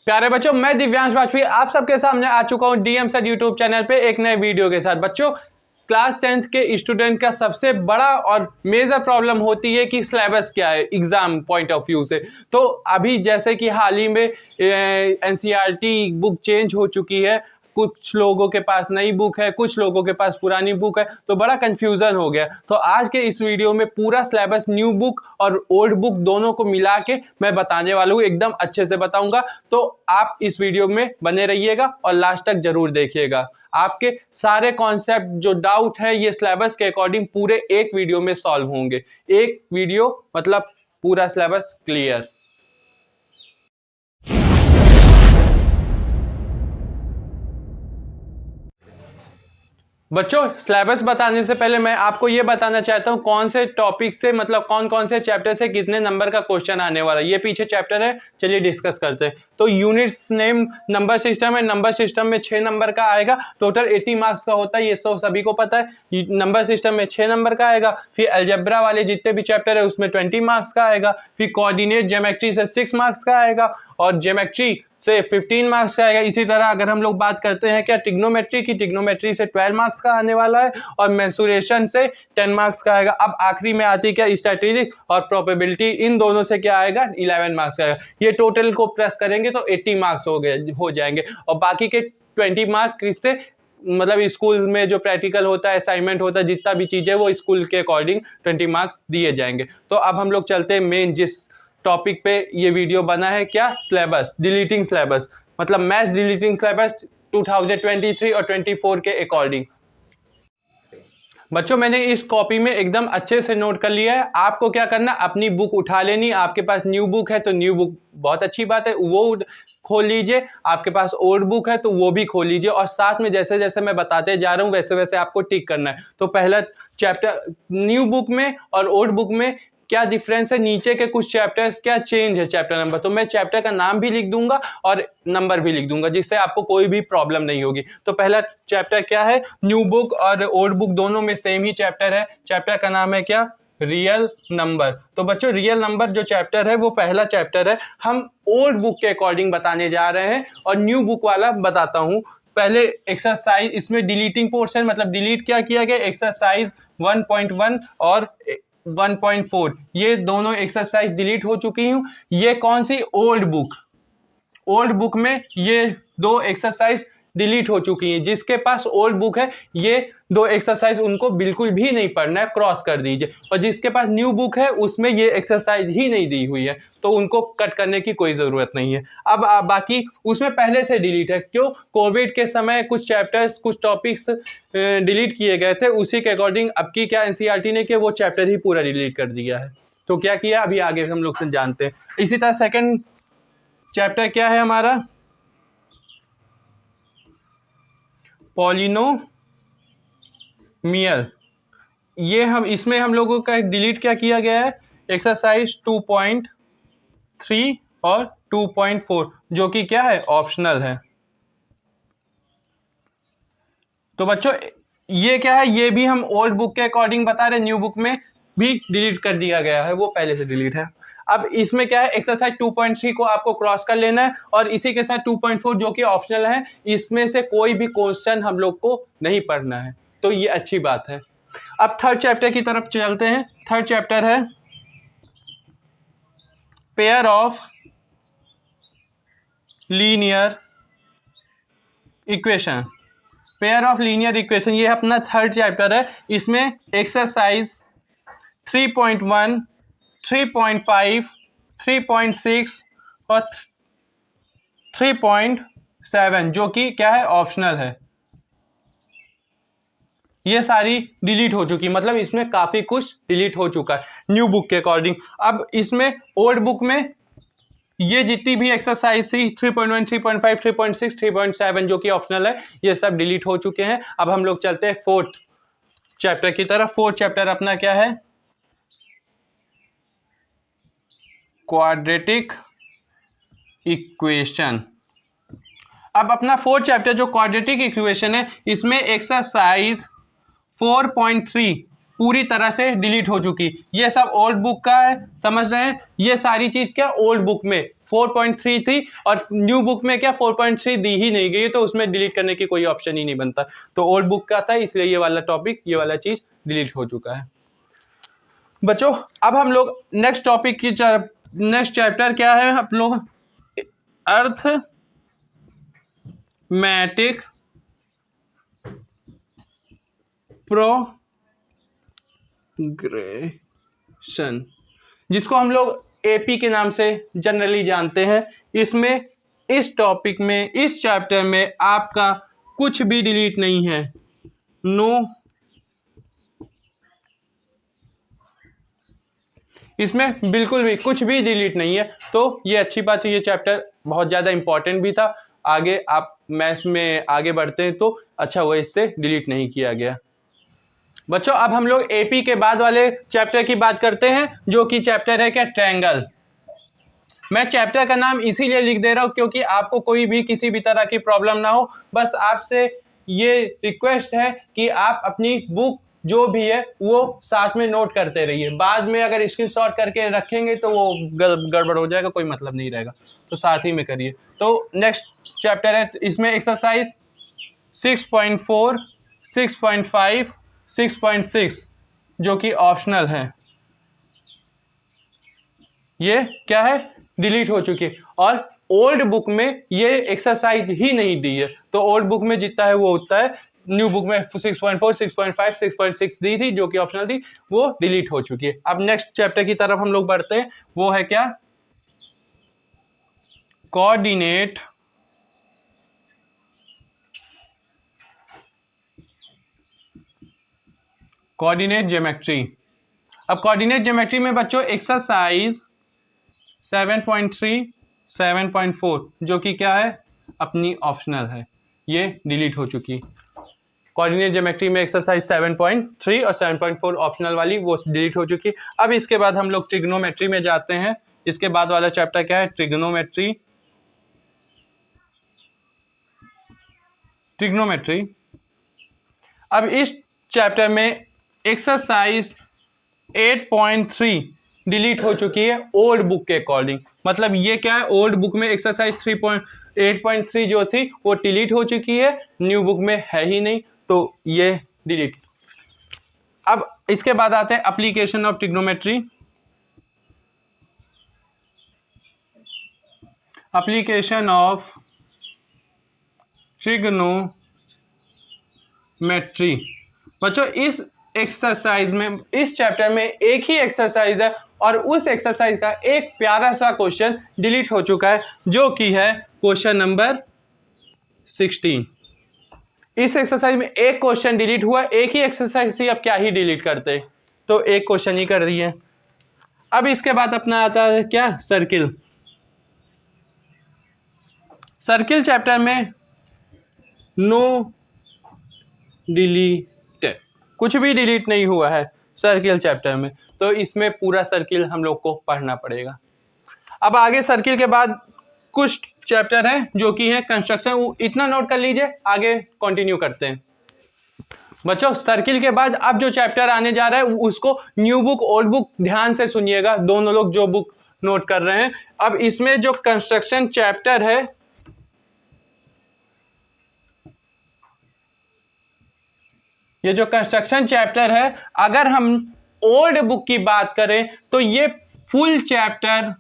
प्यारे बच्चों, मैं दिव्यांश वाजपेयी आप सबके सामने आ चुका हूं डीएम सेट यूट्यूब चैनल पे एक नए वीडियो के साथ। बच्चों, क्लास 10th के स्टूडेंट का सबसे बड़ा और मेजर प्रॉब्लम होती है कि सिलेबस क्या है एग्जाम पॉइंट ऑफ व्यू से। तो अभी जैसे कि हाल ही में एनसीईआरटी बुक चेंज हो चुकी है, कुछ लोगों के पास नई बुक है, कुछ लोगों के पास पुरानी बुक है, तो बड़ा कंफ्यूजन हो गया। तो आज के इस वीडियो में पूरा सिलेबस न्यू बुक और ओल्ड बुक दोनों को मिला के मैं बताने वाला हूँ, एकदम अच्छे से बताऊंगा। तो आप इस वीडियो में बने रहिएगा और लास्ट तक जरूर देखिएगा। आपके सारे कॉन्सेप्ट जो डाउट है ये सिलेबस के अकॉर्डिंग पूरे एक वीडियो में सॉल्व होंगे। एक वीडियो मतलब पूरा सिलेबस क्लियर। बच्चों, सिलेबस बताने से पहले मैं आपको यह बताना चाहता हूं कौन से टॉपिक से मतलब कौन कौन से चैप्टर से कितने नंबर का क्वेश्चन आने वाला है। ये पीछे चैप्टर है, चलिए डिस्कस करते हैं। तो यूनिट्स नेम नंबर सिस्टम है। नंबर सिस्टम में 6 नंबर का आएगा, टोटल 80 मार्क्स का होता है, ये तो सभी को पता है। नंबर सिस्टम में 6 नंबर का आएगा। फिर अलजेब्रा वाले जितने भी चैप्टर है उसमें 20 मार्क्स का आएगा। फिर कोऑर्डिनेट ज्योमेट्री से 6 मार्क्स का आएगा और ज्योमेट्री से 15 मार्क्स का आएगा। इसी तरह अगर हम लोग बात करते हैं क्या ट्रिग्नोमेट्री की, ट्रिग्नोमेट्री से 12 मार्क्स का आने वाला है और मेंसुरेशन से 10 मार्क्स का आएगा। अब आखिरी में आती है क्या स्ट्रेटेजिक और प्रोबेबिलिटी, इन दोनों से क्या आएगा 11 मार्क्स का आएगा। ये टोटल को प्लस करेंगे तो 80 मार्क्स हो जाएंगे और बाकी के 20 मार्क्स किससे मतलब स्कूल में जो प्रैक्टिकल होता है, असाइनमेंट होता है, जितना भी चीजें वो स्कूल के अकॉर्डिंग 20 मार्क्स दिए जाएंगे। तो अब हम लोग चलते हैं मेन जिस टॉपिक पे ये वीडियो बना है, क्या सिलेबस, डिलीटिंग सिलेबस, मतलब मैथ्स डिलीटिंग सिलेबस 2023 और 24 के अकॉर्डिंग। बच्चों, मैंने इस कॉपी में एकदम अच्छे से नोट कर लिया है। आपको क्या करना, अपनी बुक उठा लेनी। आपके पास न्यू बुक है तो न्यू बुक बहुत अच्छी बात है, वो खोल लीजिए। आपके पास ओल्ड बुक है तो वो भी खोल लीजिए और साथ में जैसे जैसे मैं बताते जा रहा हूँ वैसे वैसे आपको टिक करना है। तो पहला चैप्टर न्यू बुक में और ओल्ड बुक में क्या डिफरेंस है, नीचे के कुछ चैप्टर्स क्या चेंज है चैप्टर नंबर, तो मैं चैप्टर का नाम भी लिख दूंगा और नंबर भी लिख दूंगा जिससे आपको कोई भी प्रॉब्लम नहीं होगी। तो पहला चैप्टर क्या है, न्यू बुक और ओल्ड बुक दोनों में सेम ही चैप्टर है। चैप्टर का नाम है क्या, रियल नंबर। तो बच्चों, रियल नंबर जो चैप्टर है वो पहला चैप्टर है। हम ओल्ड बुक के अकॉर्डिंग बताने जा रहे हैं और न्यू बुक वाला बताता हूं। पहले एक्सरसाइज, इसमें डिलीटिंग पोर्शन मतलब डिलीट क्या किया गया, एक्सरसाइज 1.1 और 1.4 ये दोनों एक्सरसाइज डिलीट हो चुकी हूं। ये कौन सी, ओल्ड बुक। ओल्ड बुक में ये 2 एक्सरसाइज डिलीट हो चुकी हैं। जिसके पास ओल्ड बुक है ये 2 एक्सरसाइज उनको बिल्कुल भी नहीं पढ़ना है, क्रॉस कर दीजिए। और जिसके पास न्यू बुक है उसमें ये एक्सरसाइज ही नहीं दी हुई है तो उनको कट करने की कोई ज़रूरत नहीं है। अब बाकी उसमें पहले से डिलीट है। क्यों, कोविड के समय कुछ चैप्टर्स कुछ टॉपिक्स डिलीट किए गए थे, उसी के अकॉर्डिंग अब की क्या एनसीईआरटी ने किया, वो चैप्टर ही पूरा डिलीट कर दिया है। तो क्या किया अभी आगे हम लोग से जानते हैं। इसी तरह सेकेंड चैप्टर क्या है हमारा, पॉलिनोमियल। ये हम इसमें हम लोगों का डिलीट क्या किया गया है, एक्सरसाइज 2.3 और 2.4 जो कि क्या है, ऑप्शनल है। तो बच्चों ये क्या है, ये भी हम ओल्ड बुक के अकॉर्डिंग बता रहे, न्यू बुक में भी डिलीट कर दिया गया है, वो पहले से डिलीट है। अब इसमें क्या है, एक्सरसाइज 2.3 को आपको क्रॉस कर लेना है और इसी के साथ 2.4 जो कि ऑप्शनल है, इसमें से कोई भी क्वेश्चन हम लोग को नहीं पढ़ना है, तो ये अच्छी बात है। अब थर्ड चैप्टर की तरफ चलते हैं। थर्ड चैप्टर है pair of linear equation. Pair of linear equation ये अपना थर्ड चैप्टर है। इसमें एक्सरसाइज 3.1, 3.5, 3.6 और 3.7 जो कि क्या है, ऑप्शनल है। ये सारी डिलीट हो चुकी, मतलब इसमें काफी कुछ डिलीट हो चुका है न्यू बुक के अकॉर्डिंग। अब इसमें ओल्ड बुक में ये जितनी भी एक्सरसाइज थी 3.1, 3.5, 3.6, 3.7 जो कि ऑप्शनल है, ये सब डिलीट हो चुके हैं। अब हम लोग चलते हैं फोर्थ चैप्टर की तरफ। फोर्थ चैप्टर अपना क्या है, क्वाड्रेटिक इक्वेशन। अब अपना फोर्थ चैप्टर जो क्वाड्रेटिक इक्वेशन है, इसमें एक्सरसाइज 4.3 पूरी तरह से डिलीट हो चुकी। ये सब ओल्ड बुक का है, समझ रहे हैं। ये सारी चीज क्या ओल्ड बुक में 4.3 थी और न्यू बुक में क्या 4.3 दी ही नहीं गई, तो उसमें डिलीट करने की कोई ऑप्शन ही नहीं बनता। तो ओल्ड बुक का था, इसलिए ये वाला टॉपिक, ये वाला चीज डिलीट हो चुका है। बच्चों अब हम लोग नेक्स्ट टॉपिक की नेक्स्ट चैप्टर क्या है आप लोग, अर्थमेटिक प्रोग्रेशन, जिसको हम लोग एपी के नाम से जनरली जानते हैं। इसमें इस टॉपिक में इस चैप्टर में आपका कुछ भी डिलीट नहीं है, नो, इसमें बिल्कुल भी कुछ भी डिलीट नहीं है। तो ये अच्छी बात है, ये चैप्टर बहुत ज़्यादा इंपॉर्टेंट भी था। आगे आप मैथ्स में आगे बढ़ते हैं तो अच्छा हुआ इससे डिलीट नहीं किया गया। बच्चों अब हम लोग एपी के बाद वाले चैप्टर की बात करते हैं, जो कि चैप्टर है क्या, ट्रायंगल। मैं चैप्टर का नाम इसीलिए लिख दे रहा हूँ क्योंकि आपको कोई भी किसी भी तरह की प्रॉब्लम ना हो। बस आपसे ये रिक्वेस्ट है कि आप अपनी बुक जो भी है वो साथ में नोट करते रहिए। बाद में अगर स्क्रीनशॉट करके रखेंगे तो वो गड़बड़ हो जाएगा, कोई मतलब नहीं रहेगा, तो साथ ही में करिए। तो नेक्स्ट चैप्टर है, इसमें एक्सरसाइज 6.4, 6.5, 6.6 जो कि ऑप्शनल है, ये क्या है, डिलीट हो चुकी है। और ओल्ड बुक में ये एक्सरसाइज ही नहीं दी है, तो ओल्ड बुक में जितना है वो उतना है। न्यू बुक में 6.4, 6.5, 6.6 दी थी जो कि ऑप्शनल थी, वो डिलीट हो चुकी है। अब नेक्स्ट चैप्टर की तरफ हम लोग बढ़ते हैं, वो है क्या, कोऑर्डिनेट ज्योमेट्री। अब कोऑर्डिनेट ज्योमेट्री में बच्चों एक्सरसाइज 7.3, 7.4 जो कि क्या है, अपनी ऑप्शनल है, ये डिलीट हो चुकी। कोऑर्डिनेट ज्योमेट्री में एक्सरसाइज 7.3 और 7.4 ऑप्शनल वाली वो डिलीट हो चुकी। अब इसके बाद हम लोग ट्रिग्नोमेट्री में जाते हैं। इसके बाद वाला चैप्टर क्या है, ट्रिग्नोमेट्री। अब इस चैप्टर में एक्सरसाइज 8.3 डिलीट हो चुकी है ओल्ड बुक के अकॉर्डिंग। मतलब ये क्या है, ओल्ड बुक में एक्सरसाइज 8.3 जो थी वो डिलीट हो चुकी है, न्यू बुक में है ही नहीं, तो ये डिलीट। अब इसके बाद आते हैं application of trigonometry. Application of trigonometry. बच्चों इस एक्सरसाइज में, इस चैप्टर में एक ही एक्सरसाइज है और उस एक्सरसाइज का एक प्यारा सा क्वेश्चन डिलीट हो चुका है, जो कि है क्वेश्चन नंबर 16। इस एक्सरसाइज में एक क्वेश्चन डिलीट हुआ, एक ही एक्सरसाइज थी, अब क्या ही डिलीट करते, तो एक क्वेश्चन ही कर रही है। अब इसके बाद अपना आता है क्या, सर्किल। सर्किल चैप्टर में नो डिलीट, कुछ भी डिलीट नहीं हुआ है सर्किल चैप्टर में, तो इसमें पूरा सर्किल हम लोग को पढ़ना पड़ेगा। अब आगे सर्किल के बाद कुछ चैप्टर है जो कि है कंस्ट्रक्शन, इतना नोट कर लीजिए, आगे कंटिन्यू करते हैं। बच्चों सर्किल के बाद अब जो चैप्टर आने जा रहा है उसको न्यू बुक ओल्ड बुक ध्यान से सुनिएगा, दोनों लोग जो बुक नोट कर रहे हैं। अब इसमें जो कंस्ट्रक्शन चैप्टर है, ये जो कंस्ट्रक्शन चैप्टर है, अगर हम ओल्ड बुक की बात करें तो ये फुल चैप्टर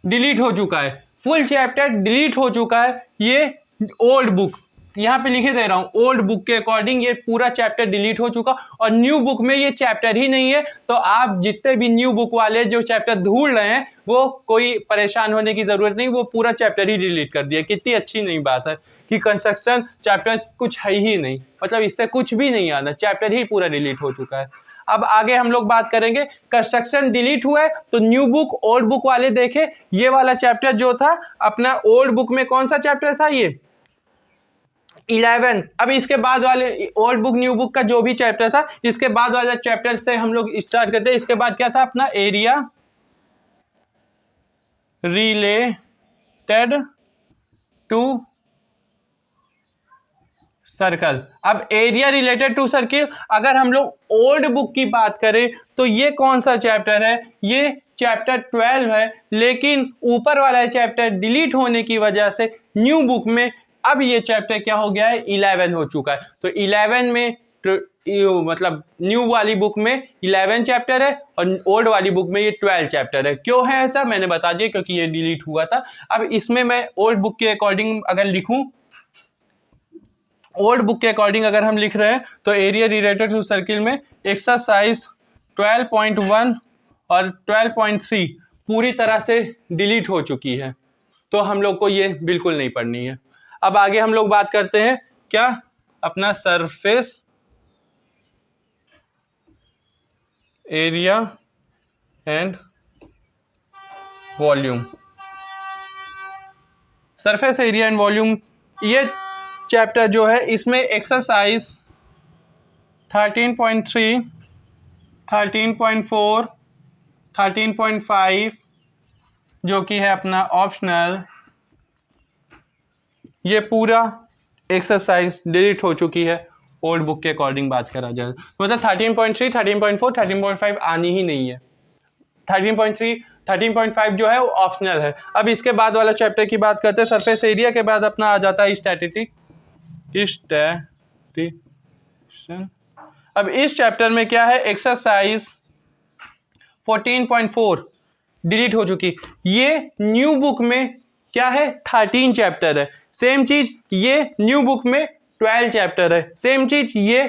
डिलीट हो चुका है, फुल चैप्टर डिलीट हो चुका है। ये ओल्ड बुक, यहाँ पे लिखे दे रहा हूं, ओल्ड बुक के अकॉर्डिंग ये पूरा चैप्टर डिलीट हो चुका, और न्यू बुक में ये चैप्टर ही नहीं है। तो आप जितने भी न्यू बुक वाले जो चैप्टर ढूंढ रहे हैं वो कोई परेशान होने की जरूरत नहीं, वो पूरा चैप्टर ही डिलीट कर दिया। कितनी अच्छी नई बात है कि कंस्ट्रक्शन चैप्टर कुछ है ही नहीं, मतलब इससे कुछ भी नहीं आना, चैप्टर ही पूरा डिलीट हो चुका है। अब आगे हम लोग बात करेंगे, कंस्ट्रक्शन डिलीट हुआ है तो न्यू बुक ओल्ड बुक वाले देखे, ये वाला चैप्टर जो था अपना ओल्ड बुक में कौन सा चैप्टर था, ये 11। अब इसके बाद वाले ओल्ड बुक न्यू बुक का जो भी चैप्टर था, इसके बाद वाला चैप्टर से हम लोग स्टार्ट करते हैं। इसके बाद क्या था अपना, एरिया रिलेटेड टू सर्कल। अब एरिया रिलेटेड टू सर्किल, अगर हम लोग ओल्ड बुक की बात करें तो ये कौन सा चैप्टर है, ये चैप्टर 12 है, लेकिन ऊपर वाला चैप्टर डिलीट होने की वजह से न्यू बुक में अब ये चैप्टर क्या हो गया है, 11 हो चुका है। तो 11 में मतलब न्यू वाली बुक में 11 चैप्टर है और ओल्ड वाली बुक में ये 12 चैप्टर है। क्यों है ऐसा मैंने बता दिया, क्योंकि ये डिलीट हुआ था। अब इसमें मैं ओल्ड बुक के अकॉर्डिंग अगर लिखूं, ओल्ड बुक के अकॉर्डिंग अगर हम लिख रहे हैं तो एरिया रिलेटेड टू सर्किल में एक्सरसाइज 12.1 और 12.3 पूरी तरह से डिलीट हो चुकी है, तो हम लोग को ये बिल्कुल नहीं पढ़नी है। अब आगे हम लोग बात करते हैं क्या, अपना surface area and volume. Surface area and volume ये चैप्टर जो है, इसमें एक्सरसाइज 13.3, 13.4, 13.5 जो कि है अपना ऑप्शनल, ये पूरा एक्सरसाइज डिलीट हो चुकी है ओल्ड बुक के अकॉर्डिंग बात करा जाए तो। मतलब 13.3, 13.4, 13.5 आनी ही नहीं है। 13.3, 13.5 जो है वो ऑप्शनल है। अब इसके बाद वाला चैप्टर की बात करते हैं, सरफेस एरिया के बाद अपना आ जाता है स्टैटिस्टिक्स। अब इस चैप्टर में क्या है, एक्सरसाइज 14.4 डिलीट हो चुकी। ये न्यू बुक में क्या है, 13 चैप्टर है। सेम चीज ये न्यू बुक में 12 चैप्टर है। सेम चीज ये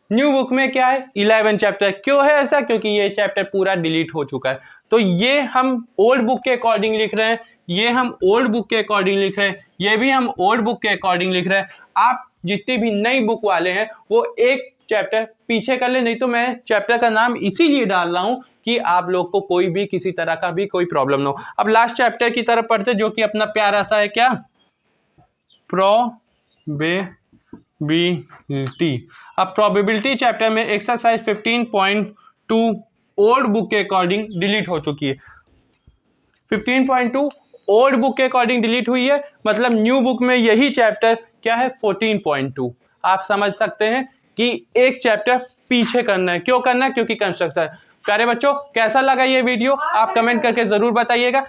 न्यू बुक में क्या है, 11 चैप्टर। क्यों है ऐसा, क्योंकि ये चैप्टर पूरा डिलीट हो चुका है। तो ये हम ओल्ड बुक के अकॉर्डिंग लिख रहे हैं, ये हम ओल्ड बुक के अकॉर्डिंग लिख रहे हैं, ये भी हम ओल्ड बुक के अकॉर्डिंग लिख रहे हैं। आप जितनी भी नई बुक वाले हैं वो एक चैप्टर पीछे कर ले, नहीं तो मैं चैप्टर का नाम इसीलिए डाल रहा हूं कि आप लोग को कोई भी किसी तरह का भी कोई प्रॉब्लम ना हो। अब लास्ट चैप्टर की तरफ पढ़ते, जो कि अपना प्यारा सा है क्या, प्रोबेबिलिटी। अब प्रोबेबिलिटी चैप्टर में एक्सरसाइज 15.2 ओल्ड बुक के अकॉर्डिंग डिलीट हो चुकी है। 15.2 ओल्ड बुक के अकॉर्डिंग डिलीट हुई है, मतलब न्यू बुक में यही चैप्टर क्या है, 14.2। आप समझ सकते हैं कि एक चैप्टर पीछे करना है। क्यों करना है, क्योंकि कंस्ट्रक्शन। प्यारे बच्चों, कैसा लगा ये वीडियो आप कमेंट करके जरूर बताइएगा।